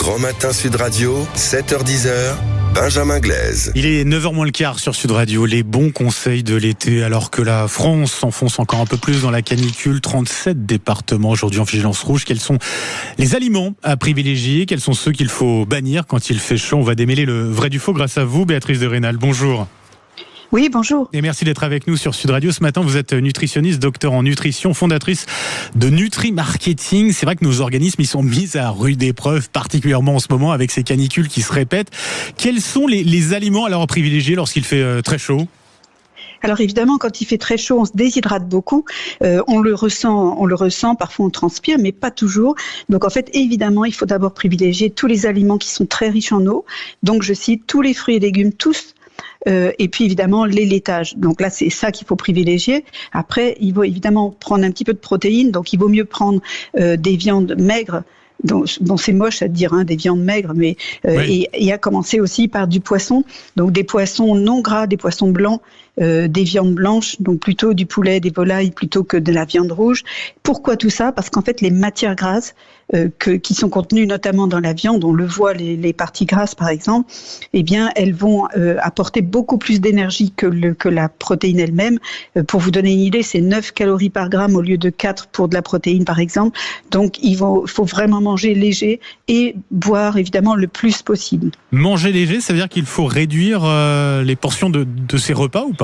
Grand Matin Sud Radio, 7h-10h, Benjamin Glaise. Il est 9h moins le quart sur Sud Radio. Les bons conseils de l'été, alors que la France s'enfonce encore un peu plus dans la canicule. 37 départements aujourd'hui en vigilance rouge. Quels sont les aliments à privilégier? Quels sont ceux qu'il faut bannir quand il fait chaud? On va démêler le vrai du faux grâce à vous, Béatrice de Rênal. Bonjour. Oui, bonjour. Et merci d'être avec nous sur Sud Radio. Ce matin, vous êtes nutritionniste, docteur en nutrition, fondatrice de Nutri Marketing. C'est vrai que nos organismes, ils sont mis à rude épreuve, particulièrement en ce moment avec ces canicules qui se répètent. Quels sont les aliments alors à privilégier lorsqu'il fait très chaud ? Alors évidemment, quand il fait très chaud, on se déshydrate beaucoup. On le ressent. Parfois on transpire, mais pas toujours. Donc en fait, évidemment, il faut d'abord privilégier tous les aliments qui sont très riches en eau. Donc je cite tous les fruits et légumes, tous. Et puis évidemment les laitages. Donc là c'est ça qu'il faut privilégier. Après il faut évidemment prendre un petit peu de protéines. Donc il vaut mieux prendre des viandes maigres. Bon, c'est moche à dire, des viandes maigres, mais oui. Et à commencer aussi par du poisson. Donc des poissons non gras, des poissons blancs, des viandes blanches, donc plutôt du poulet, des volailles plutôt que de la viande rouge. Pourquoi tout ça ? Parce qu'en fait les matières grasses qui sont contenues notamment dans la viande, on le voit, les parties grasses par exemple, eh bien elles vont apporter beaucoup plus d'énergie que la protéine elle-même. Pour vous donner une idée, c'est 9 calories par gramme au lieu de 4 pour de la protéine par exemple. Donc il faut vraiment manger léger et boire évidemment le plus possible. Manger léger, ça veut dire qu'il faut réduire les portions de ces repas ou pas ?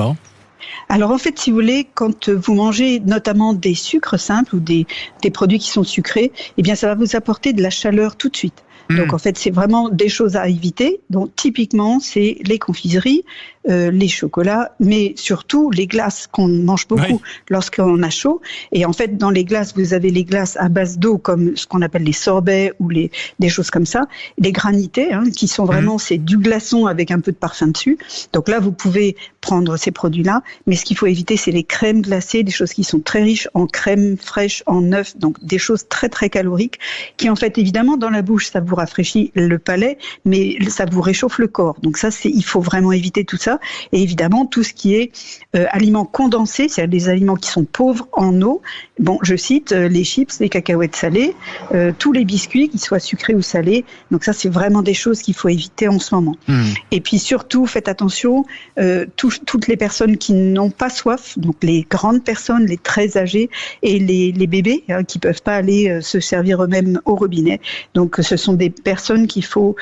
Alors en fait, si vous voulez, quand vous mangez notamment des sucres simples ou des produits qui sont sucrés, eh bien ça va vous apporter de la chaleur tout de suite. Donc en fait, c'est vraiment des choses à éviter. Donc typiquement, c'est les confiseries, les chocolats, mais surtout les glaces qu'on mange beaucoup lorsqu'on a chaud. Et en fait, dans les glaces, vous avez les glaces à base d'eau, comme ce qu'on appelle les sorbets ou des choses comme ça. Les granités, qui sont vraiment, c'est du glaçon avec un peu de parfum dessus. Donc là, vous pouvez prendre ces produits-là. Mais ce qu'il faut éviter, c'est les crèmes glacées, des choses qui sont très riches en crème fraîche, en œufs, donc des choses très très caloriques, qui en fait, évidemment, dans la bouche, ça vous rafraîchit le palais, mais ça vous réchauffe le corps. Donc ça, il faut vraiment éviter tout ça. Et évidemment, tout ce qui est aliments condensés, c'est-à-dire des aliments qui sont pauvres en eau. Bon, je cite les chips, les cacahuètes salées, tous les biscuits, qu'ils soient sucrés ou salés. Donc ça, c'est vraiment des choses qu'il faut éviter en ce moment. Et puis surtout, faites attention, toutes les personnes qui n'ont pas soif, donc les grandes personnes, les très âgées et les bébés qui peuvent pas aller se servir eux-mêmes au robinet. Donc ce sont des personnes qu'il faut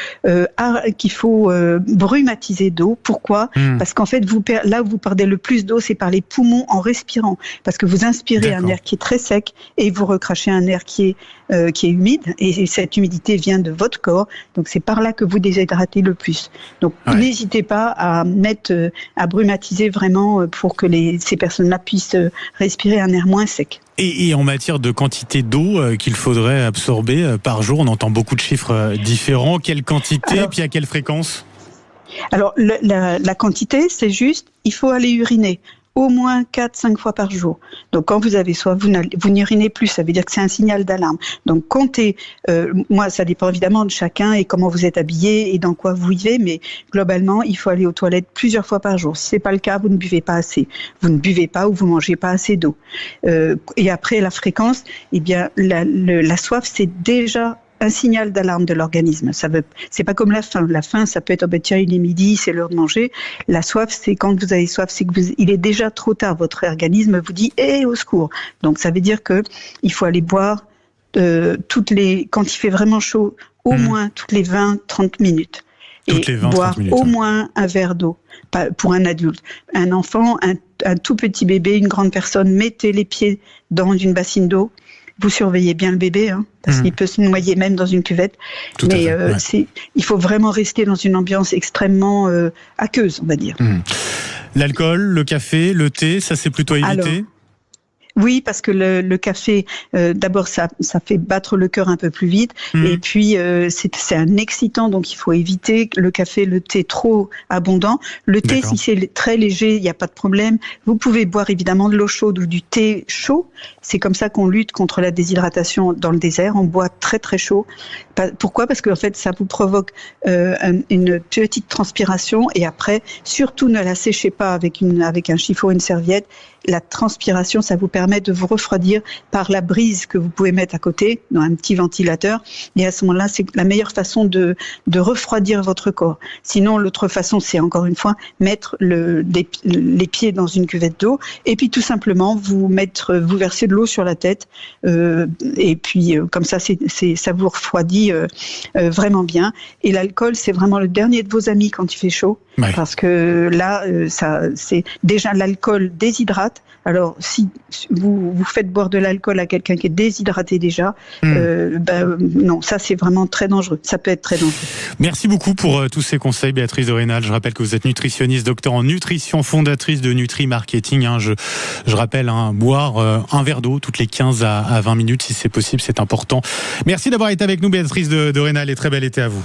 brumatiser d'eau. Pourquoi ? Parce qu'en fait, là où vous perdez le plus d'eau, c'est par les poumons en respirant. Parce que vous inspirez un air qui est très sec et vous recrachez un air qui est humide. Et cette humidité vient de votre corps. Donc c'est par là que vous déshydratez le plus. Donc n'hésitez pas à brumatiser vraiment pour que ces personnes-là puissent respirer un air moins sec. Et en matière de quantité d'eau qu'il faudrait absorber par jour, on entend beaucoup de chiffres différents. Quelle quantité, puis à quelle fréquence ? Alors, la quantité, c'est juste, il faut aller uriner au moins 4-5 fois par jour. Donc, quand vous avez soif, vous n'urinez plus, ça veut dire que c'est un signal d'alarme. Donc, comptez, moi, ça dépend évidemment de chacun et comment vous êtes habillé et dans quoi vous vivez, mais globalement, il faut aller aux toilettes plusieurs fois par jour. Si c'est pas le cas, vous ne buvez pas assez. Vous ne buvez pas ou vous mangez pas assez d'eau. Et après, la fréquence, eh bien, la soif, c'est déjà un signal d'alarme de l'organisme. C'est pas comme la faim. La faim, ça peut être, tiens, il est midi, c'est l'heure de manger. La soif, c'est quand vous avez soif, c'est que il est déjà trop tard. Votre organisme vous dit, au secours. Donc, ça veut dire que il faut aller boire quand il fait vraiment chaud, au moins toutes les 20-30 minutes. Et boire au moins un verre d'eau pour un adulte. Un enfant, un tout petit bébé, une grande personne, mettez les pieds dans une bassine d'eau. Vous surveillez bien le bébé, parce qu'il peut se noyer même dans une cuvette. Il faut vraiment rester dans une ambiance extrêmement aqueuse, on va dire. L'alcool, le café, le thé, ça c'est plutôt à éviter ? Oui, parce que le café, d'abord, ça fait battre le cœur un peu plus vite. Et puis, c'est un excitant, donc il faut éviter le café, le thé trop abondant. Le thé, si c'est très léger, il n'y a pas de problème. Vous pouvez boire évidemment de l'eau chaude ou du thé chaud. C'est comme ça qu'on lutte contre la déshydratation dans le désert. On boit très très chaud. Pourquoi ? Parce qu'en fait, ça vous provoque une petite transpiration. Et après, surtout, ne la séchez pas avec un chiffon ou une serviette. la transpiration, ça vous permet de vous refroidir par la brise que vous pouvez mettre à côté, dans un petit ventilateur. Et à ce moment-là, c'est la meilleure façon de refroidir votre corps. Sinon, l'autre façon, c'est encore une fois mettre les pieds dans une cuvette d'eau et puis tout simplement vous verser de l'eau sur la tête et puis comme ça, ça vous refroidit vraiment bien. Et l'alcool, c'est vraiment le dernier de vos amis quand il fait chaud. Ouais. Parce que là, c'est déjà l'alcool déshydrate. Alors, si vous faites boire de l'alcool à quelqu'un qui est déshydraté déjà, non, ça c'est vraiment très dangereux. Ça peut être très dangereux. Merci beaucoup pour tous ces conseils, Béatrice de Rênal. Je rappelle que vous êtes nutritionniste, docteur en nutrition, fondatrice de Nutri Marketing. Je rappelle, boire un verre d'eau toutes les 15 à 20 minutes si c'est possible, c'est important. Merci d'avoir été avec nous, Béatrice de Rênal, et très bel été à vous.